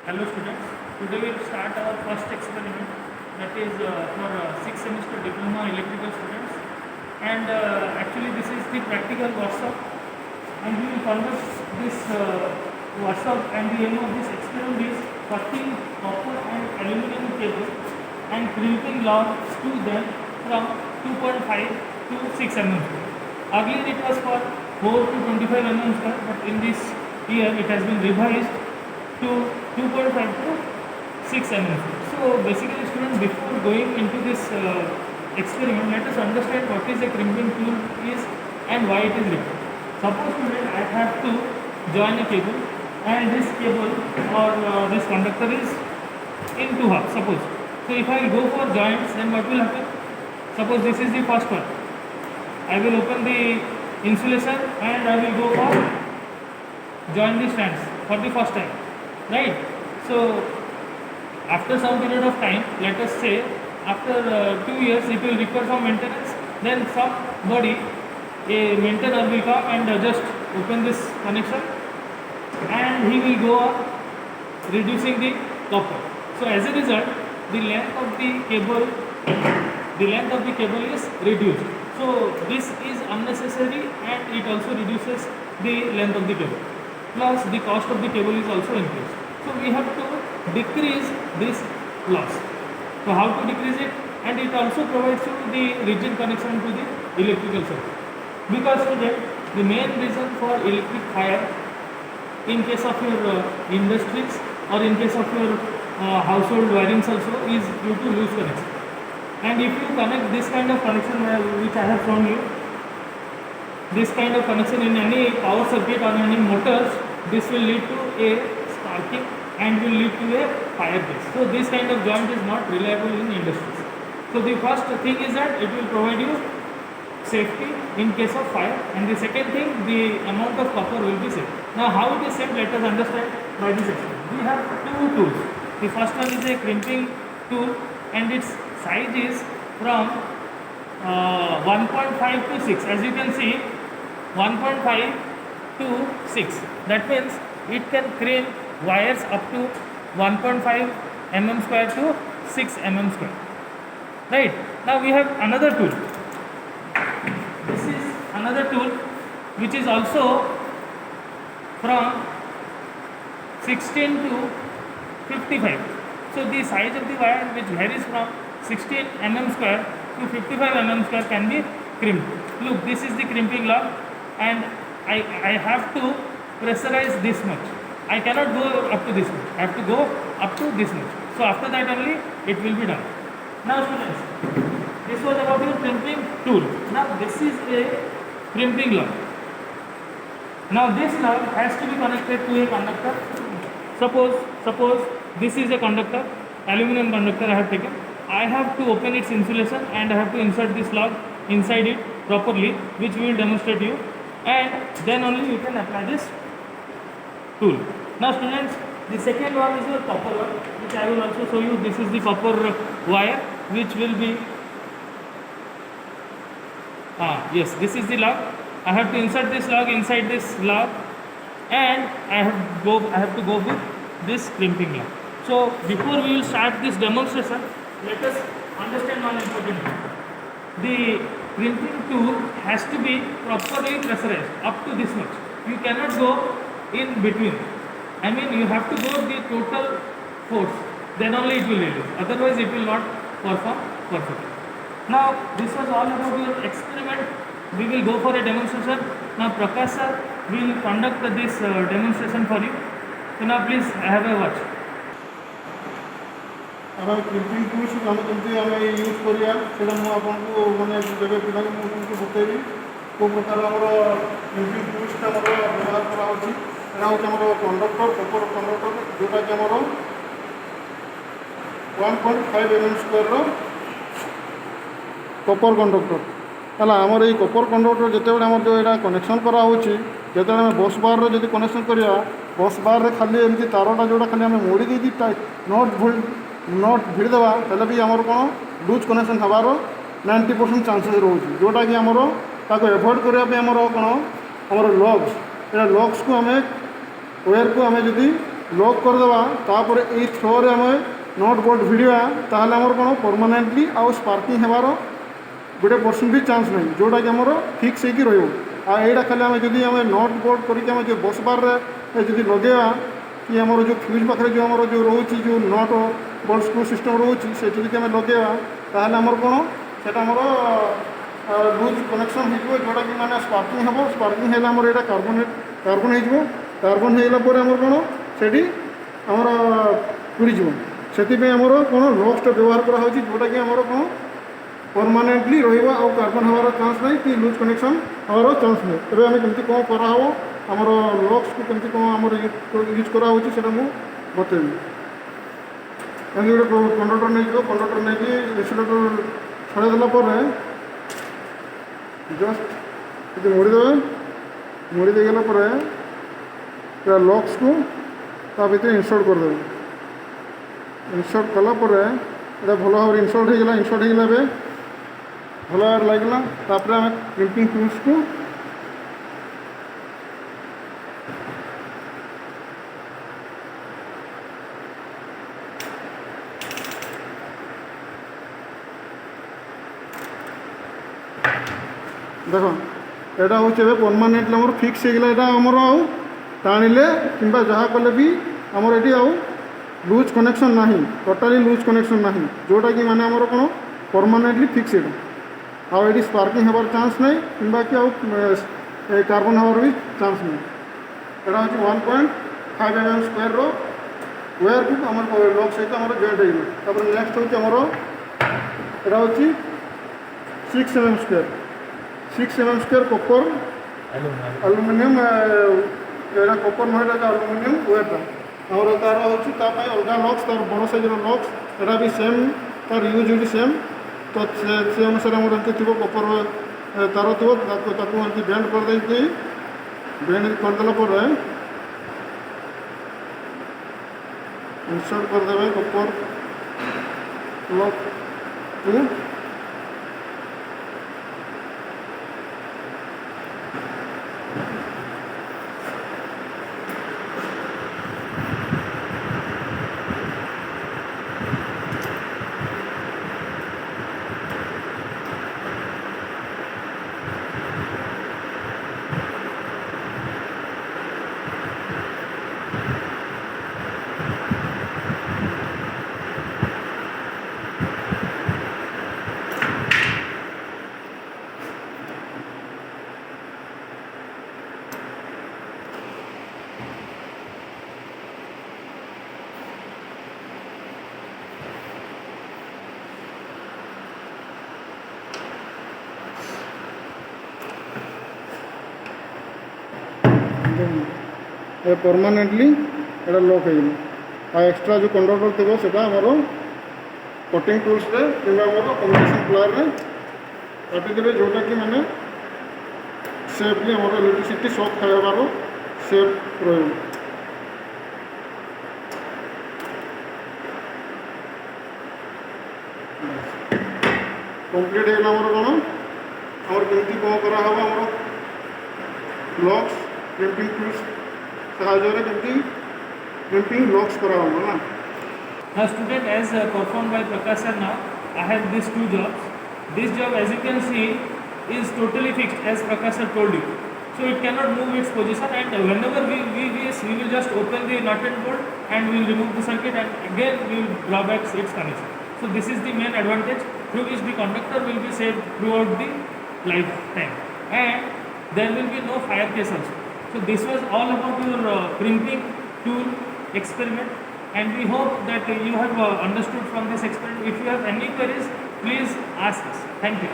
Hello students, today we will start our first experiment, that is for 6th semester diploma electrical students, and actually this is the practical workshop, and we will convert this workshop, and the aim of this experiment is cutting copper and aluminum cable and crimping logs to them from 2.5 to 6 mm. Earlier it was for 4 to 25 mm, but in this year it has been revised to 2.5 to 6 mm. So basically students, before going into this experiment, let us understand what is a crimping tool is and why it is required. Suppose student, I have to join a cable, and this cable or this conductor is in two halves, suppose. So if I go for joints, then what will happen? Suppose this is the first one. I will open the insulation and I will go for join the strands for the first time. Right. So after some period of time, let us say after 2 years, it will require some maintenance. Then somebody, a maintainer will come and just open this connection, and he will go on reducing the copper. So as a result, the length of the cable is reduced. So this is unnecessary, and it also reduces the length of the cable. Plus the cost of the cable is also increased. So we have to decrease this loss. So how to decrease it? And it also provides you the rigid connection to the electrical circuit. Because student, the main reason for electric fire in case of your industries or in case of your household wirings also is due to loose connection. And if you connect this kind of connection which I have shown you, this kind of connection in any power circuit or any motors, this will lead to a sparking and will lead to a fire case. So this kind of joint is not reliable in industries. So the first thing is that it will provide you safety in case of fire, and the second thing, the amount of copper will be saved. Now how it is saved, let us understand by this experiment. We have two tools. The first one is a crimping tool, and its size is from 1.5 to 6. As you can see, 1.5 to 6. That means it can crimp wires up to 1.5 mm square to 6 mm square. Right. Now we have another tool. This is another tool which is also from 16 to 55. So the size of the wire, which varies from 16 mm square to 55 mm square, can be crimped. Look, this is the crimping log, and I have to pressurize this much. I cannot go up to this much. I have to go up to this much. So after that only it will be done. Now students, this was about your crimping tool. Now this is a crimping log. Now this log has to be connected to a conductor. Suppose this is a conductor, aluminum conductor I have taken. I have to open its insulation, and I have to insert this log inside it properly, which we will demonstrate you, and then only you can apply this tool. Now students, the second one is your copper one, which I will also show you. This is the copper wire, which will be yes, this is the log. I have to insert this log inside this log, and I have to go with this crimping log. So before we will start this demonstration, let us understand one important thing. The crimping tool has to be properly pressurized up to this much. You cannot go in between. I mean, you have to go the total force, then only it will release. Otherwise it will not perform perfectly. Now this was all about your experiment. We will go for a demonstration. Now Prakash sir will conduct this demonstration for you. So now please have a watch. आम crimping tools आम कमी आम use करा से आपको मैंने जब पिला मुझे बतेबी कौ प्रकार आम क्रिम्पिंग टूल्सटा व्यवहार कराला हूँ कंडक्टर कपर कंडक्टर जोटा कि आम 1.5 mm स्क्वायर कपर कंडक्टर है आमर ये कपर कंडक्टर जितेबाला आम जो यहाँ कनेक्शन कराऊँ जो आम बस बार जब कनेक्शन करवा बस बार खाली एमती तारटा जोटा खाली आम मोड़ी दी नट भिड़देवा तेल भी आमर कौन लूज कनेक्शन हबार 90% चांसेस रोचे जोटा कि आमर ताको एभॉइड करने आमर कौन आमर लग्स यहाँ लग्स को आम वेयर को आम जदि ଲକ୍ କରିଦେବା ତାପରେ ଏଇ ଥ୍ରୋରେ ଆମେ ନଟ୍ ବୋଲ୍ଟ ଭିଡ଼ିବା ତାହେଲେ ଆମର କ'ଣ ପରମାନେଣ୍ଟଲି ଆଉ ସ୍ପାର୍କିଂ ହେବାର ଗୋଟେ ପରସେଣ୍ଟ ବି ଚାନ୍ସ ନାହିଁ, ଯେଉଁଟାକି ଆମର ଫିକ୍ସ ହେଇକି ରହିବ। ଆଉ ଏଇଟା ଖାଲି ଆମେ ଯଦି ଆମେ ନଟ୍ ବୋଲ୍ଟ କରିକି ଆମେ ଯେଉଁ ବସ୍ ବାର୍ରେ ଯଦି ଲଗେଇବା କି ଆମର ଯେଉଁ ଫ୍ୟୁଜ୍ ପାଖରେ ଯେଉଁ ଆମର ଯେଉଁ ରହୁଛି ଯେଉଁ ନଟ୍ ବୋଲ୍ଟ ସ୍କ୍ରୁ ସିଷ୍ଟମ୍ ରହୁଛି ସେଠି ଯଦି ଆମେ ଲଗେଇବା ତାହେଲେ ଆମର କ'ଣ ସେଇଟା ଆମର ଲୁଜ୍ କନେକ୍ସନ୍ ହେଇଯିବ, ଯେଉଁଟାକି ମାନେ ସ୍ପାର୍କିଂ ହେବ। ସ୍ପାର୍କିଂ ହେଲେ ଆମର ଏଇଟା କାର୍ବନ୍ ହେଇଯିବ। କାର୍ବନ୍ ହେଇଗଲା ପରେ ଆମର କ'ଣ ସେଠି ଆମର ପୁରିଯିବ। ସେଥିପାଇଁ ଆମର କ'ଣ ଲକ୍ସଟା ବ୍ୟବହାର କରାହେଉଛି, ଯେଉଁଟାକି ଆମର କ'ଣ ପରମାନେଣ୍ଟଲି ରହିବ ଆଉ କାର୍ବନ୍ ହେବାର ଚାନ୍ସ ନାହିଁ କି ଲୁଜ୍ କନେକ୍ସନ୍ ହେବାର ଚାନ୍ସ ନାହିଁ। ଏବେ ଆମେ କେମିତି କ'ଣ କରାହେବ, ଆମର ଲକ୍ସକୁ କେମିତି କ'ଣ ଆମର ୟୁଜ୍ କରାହେଉଛି ସେଇଟା ମୁଁ ବତେଇବି। ଏମିତି ଗୋଟେ କଣ୍ଡକ୍ଟର ନେଇଯିବ, କଣ୍ଡକ୍ଟର ନେଇକି ଇନ୍ସୁଲେଟର ଛଡ଼େଇ ଦେଲା ପରେ ଜଷ୍ଟ ଯଦି ମୋଡ଼ିଦେବେ, ମୋଡ଼ି ଦେଇଗଲା ପରେ ପୁରା ଲକ୍ସକୁ ତା ଭିତରେ ଇନସର୍ଟ କରିଦେବେ। ଇନସର୍ଟ କଲା ପରେ ଏଇଟା ଭଲ ଭାବରେ ଇନସର୍ଟ ହେଇଗଲା। ଏବେ ଭଲ ଭାବରେ ଲାଗିଲା। ତାପରେ ଆମେ କ୍ରିମ୍ପିଂ ଟୁଲ୍ସକୁ ଦେଖ ଏଇଟା ହେଉଛି ଏବେ ପରମାନେଣ୍ଟଲି ଆମର ଫିକ୍ସ ହେଇଗଲା। ଏଇଟା ଆମର ଆଉ ଟାଣିଲେ କିମ୍ବା ଯାହା କଲେ ବି ଆମର ଏଠି ଆଉ ଲୁଜ୍ କନେକ୍ସନ୍ ନାହିଁ, ଟୋଟାଲି ଲୁଜ୍ କନେକ୍ସନ୍ ନାହିଁ, ଯେଉଁଟାକି ମାନେ ଆମର କ'ଣ ପରମାନେଣ୍ଟଲି ଫିକ୍ସ ଏଇଟା। ଆଉ ଏଠି ସ୍ପାର୍କିଂ ହେବାର ଚାନ୍ସ ନାହିଁ କିମ୍ବା କି ଆଉ କାର୍ବନ୍ ହେବାର ବି ଚାନ୍ସ ନାହିଁ। ଏଇଟା ହେଉଛି 1.5 mm ସ୍କୋୟାରର ୱେୟାରକୁ ଆମର ଲକ୍ ସହିତ ଆମର ଜଏଣ୍ଟ ହେଇଗଲା। ତାପରେ ନେକ୍ସଟ ହେଉଛି ଆମର ଏଇଟା ହେଉଛି 6 mm ସ୍କୋୟାର। 6 mm ସ୍କୋୟାର କପର ଆଲୁମିନିୟମ୍, ଏଇଟା କପର ନୁହେଁ, ଏଇଟା ଆଲୁମିନିୟମ୍ ୱେୟାରଟା ଆମର ତାର ହେଉଛି ତା ପାଇଁ ଅଲଗା ଲକ୍ସ, ତାର ବଡ଼ ସାଇଜ୍ର ଲକ୍ସ। ଏଇଟା ବି ସେମ୍, ତାର ୟୁଜ୍ ହେଉଛି ସେମ୍। ତ ସେ ଅନୁସାରେ ଆମର ଏମିତି ଥିବ, କପର ତାର ଥିବ, ତାକୁ ଏମିତି ବେଣ୍ଡ କରିଦେଇକି ବେଣ୍ଡ କରିଦେଲା ପରେ ଇନସର୍ଟ କରିଦେବେ କପର ଲକ୍କୁ। परमानेंटली एटा लॉक ହେଇଗଲା। आ एक्स्ट्रा जो कंडक्टर ଥିବ ସେଟା ଆମର कटिंग टूल्स रे किंबा ଆମର कम्युनिकेशन प्लायर रे काटिदेବେ, जोटा कि माने सेफली ଆମର इलेक्ट्रिसिटी शॉक खाइबार सेफ रहବ। कंप्लीट ହେଇଗଲା ଆମର कोन हमर केमती कोन करा हबो हमर लॉक्स क्रिम्पिंग टूल्स साहाय्य केमती क्रिम्पिंग लॉक्स करा हबो ना। Now student, as performed by Prakash sir, now I have these two jobs. This job, as you can see, is totally fixed, as Prakash sir told you. So it cannot move its position, and whenever we will just open the nut and bolt and we will remove the circuit, and again we will draw back its connection. So this is the main advantage through which the conductor will be saved throughout the lifetime, and there will be no fire case also. So this was all about your crimping tool experiment, and we hope that you have understood from this experiment. If you have any queries, please ask us. Thank you.